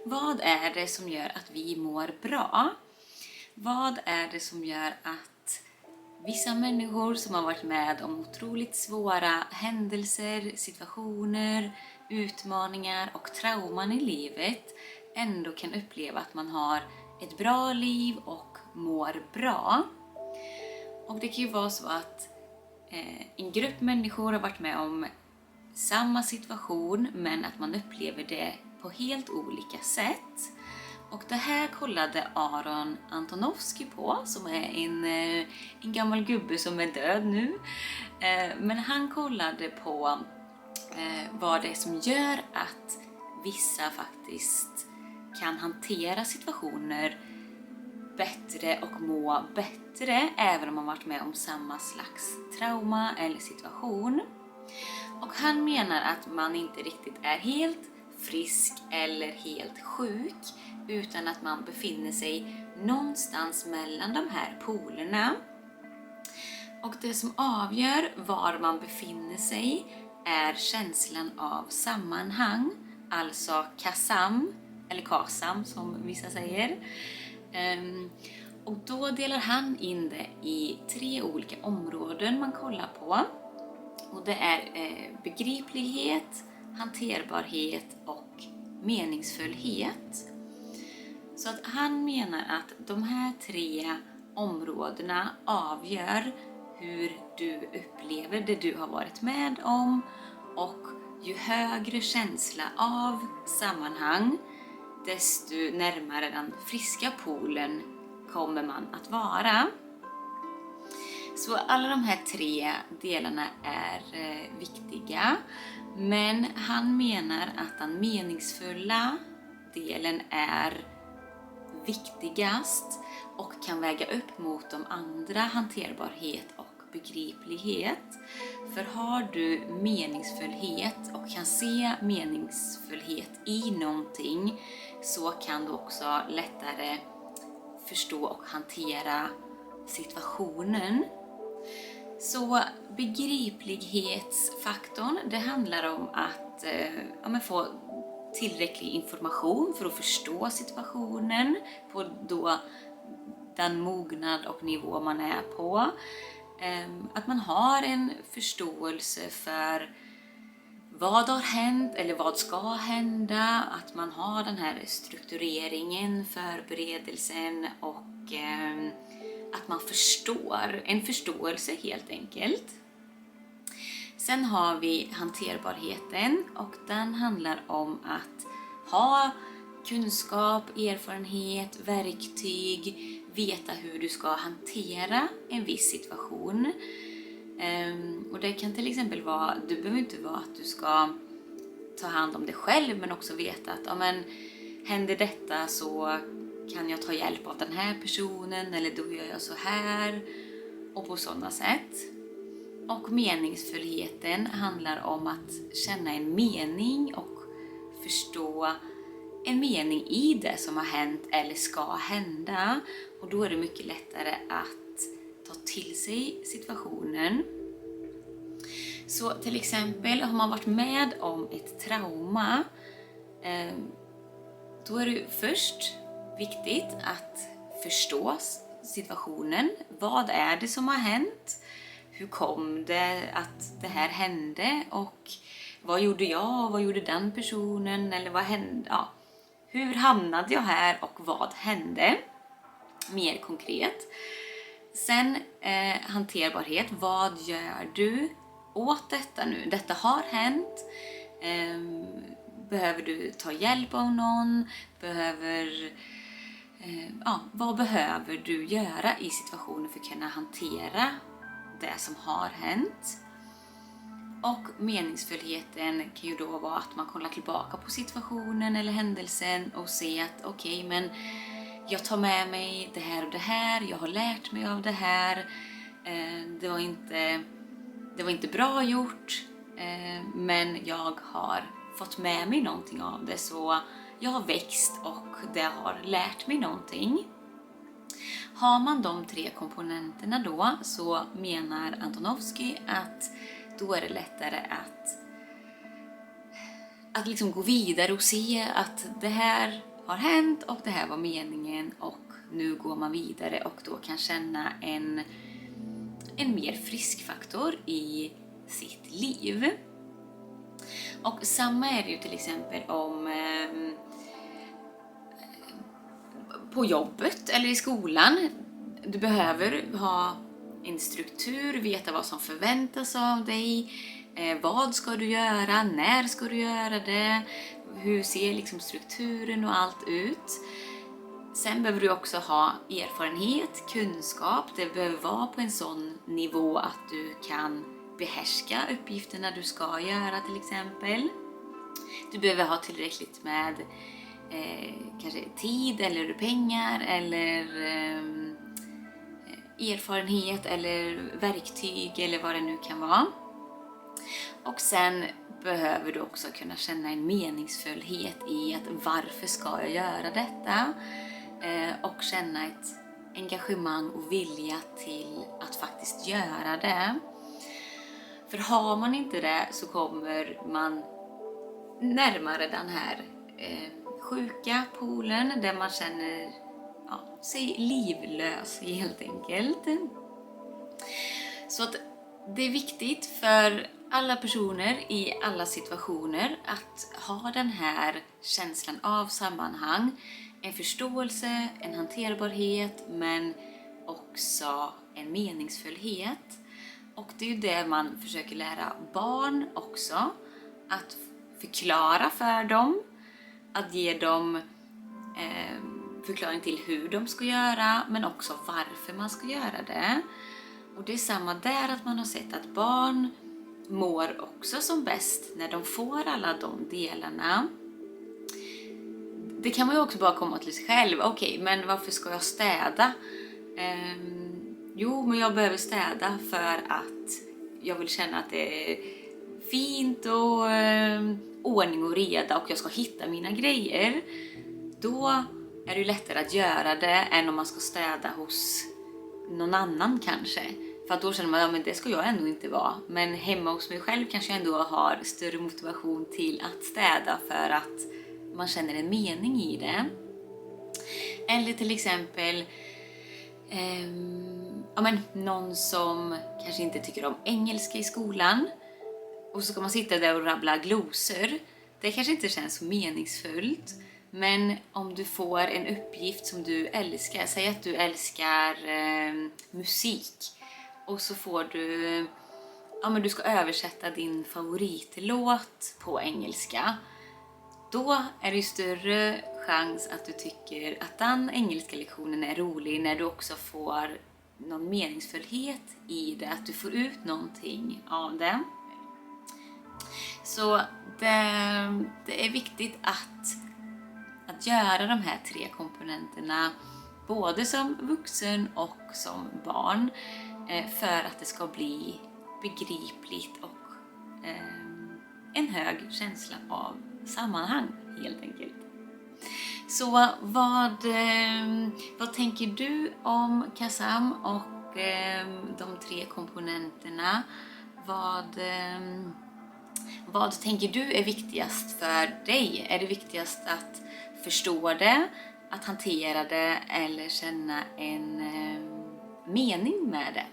Vad är det som gör att vi mår bra? Vad är det som gör att vissa människor som har varit med om otroligt svåra händelser, situationer, utmaningar och trauman i livet ändå kan uppleva att man har ett bra liv och mår bra? Och det kan ju vara så att en grupp människor har varit med om samma situation men att man upplever det på helt olika sätt. Och det här kollade Aaron Antonovsky på, som är en gammal gubbe som är död nu. Men han kollade på vad det är som gör att vissa faktiskt kan hantera situationer bättre och må bättre även om man varit med om samma slags trauma eller situation. Och han menar att man inte riktigt är helt frisk eller helt sjuk utan att man befinner sig någonstans mellan de här polerna. Och det som avgör var man befinner sig är känslan av sammanhang, alltså KASAM, eller KASAM som vissa säger. Och då delar han in det i 3 olika områden man kollar på. Och det är begriplighet, hanterbarhet och meningsfullhet. Så att han menar att de här 3 områdena avgör hur du upplever det du har varit med om, och ju högre känsla av sammanhang desto närmare den friska polen kommer man att vara. Så alla de här 3 delarna är viktiga, men han menar att den meningsfulla delen är viktigast och kan väga upp mot de andra, hanterbarhet och begriplighet. För har du meningsfullhet och kan se meningsfullhet i någonting, så kan du också lättare förstå och hantera situationen. Så begriplighetsfaktorn, det handlar om att få tillräcklig information för att förstå situationen på då den mognad och nivå man är på. Att man har en förståelse för vad har hänt eller vad ska hända. Att man har den här struktureringen, förberedelsen och att man förstår. En förståelse helt enkelt. Sen har vi hanterbarheten, och den handlar om att ha kunskap, erfarenhet, verktyg, veta hur du ska hantera en viss situation. Och det kan till exempel vara, du behöver inte vara att du ska ta hand om dig själv, men också veta att händer detta så kan jag ta hjälp av den här personen, eller då gör jag så här, och på sådana sätt. Och meningsfullheten handlar om att känna en mening och förstå en mening i det som har hänt eller ska hända. Och då är det mycket lättare att ta till sig situationen. Så till exempel har man varit med om ett trauma, då är det först viktigt att förstå situationen. Vad är det som har hänt? Hur kom det att det här hände? Och vad gjorde jag och vad gjorde den personen? Eller vad hände? Ja. Hur hamnade jag här och vad hände? Mer konkret. Sen hanterbarhet. Vad gör du åt detta nu? Detta har hänt. Behöver du ta hjälp av någon? Vad behöver du göra i situationen för att kunna hantera det som har hänt? Och meningsfullheten kan ju då vara att man kollar tillbaka på situationen eller händelsen och ser att okej, men jag tar med mig det här och det här, jag har lärt mig av det här, det var inte bra gjort, men jag har fått med mig någonting av det, så jag har växt och det har lärt mig någonting. Har man de 3 komponenterna då, så menar Antonovsky att då är det lättare att liksom gå vidare och se att det här har hänt och det här var meningen och nu går man vidare och då kan känna en mer frisk faktor i sitt liv. Och samma är det ju till exempel om på jobbet eller i skolan. Du behöver ha en struktur, veta vad som förväntas av dig. Vad ska du göra? När ska du göra det? Hur ser liksom strukturen och allt ut? Sen behöver du också ha erfarenhet, kunskap. Det behöver vara på en sån nivå att du kan behärska uppgifterna du ska göra till exempel. Du behöver ha tillräckligt med kanske tid eller pengar eller erfarenhet eller verktyg eller vad det nu kan vara. Och sen behöver du också kunna känna en meningsfullhet i att varför ska jag göra detta? Och känna ett engagemang och vilja till att faktiskt göra det. För har man inte det så kommer man närmare den här sjuka polen där man känner sig livlös helt enkelt. Så att det är viktigt för alla personer i alla situationer att ha den här känslan av sammanhang, en förståelse, en hanterbarhet men också en meningsfullhet. Och det är ju det man försöker lära barn också, att förklara för dem, att ge dem förklaring till hur de ska göra men också varför man ska göra det. Och det är samma där, att man har sett att barn mår också som bäst när de får alla de delarna. Det kan man ju också bara komma till sig själv. Okej, men varför ska jag städa? Jo, men jag behöver städa för att jag vill känna att det är fint och ordning och reda och jag ska hitta mina grejer. Då är det ju lättare att göra det än om man ska städa hos någon annan kanske. För att då känner man, men det ska jag ändå inte vara. Men hemma hos mig själv kanske jag ändå har större motivation till att städa för att man känner en mening i det. Eller till exempel någon som kanske inte tycker om engelska i skolan. Och så ska man sitta där och rabbla glosor. Det kanske inte känns så meningsfullt. Men om du får en uppgift som du älskar, säg att du älskar musik. Och så får du, du ska översätta din favoritlåt på engelska. Då är det ju större chans att du tycker att den engelska lektionen är rolig när du också får någon meningsfullhet i det, att du får ut någonting av det. Så det är viktigt att göra de här 3 komponenterna både som vuxen och som barn för att det ska bli begripligt och en hög känsla av sammanhang helt enkelt. Så vad tänker du om KASAM och de 3 komponenterna? Vad tänker du är viktigast för dig? Är det viktigast att förstå det, att hantera det eller känna en mening med det?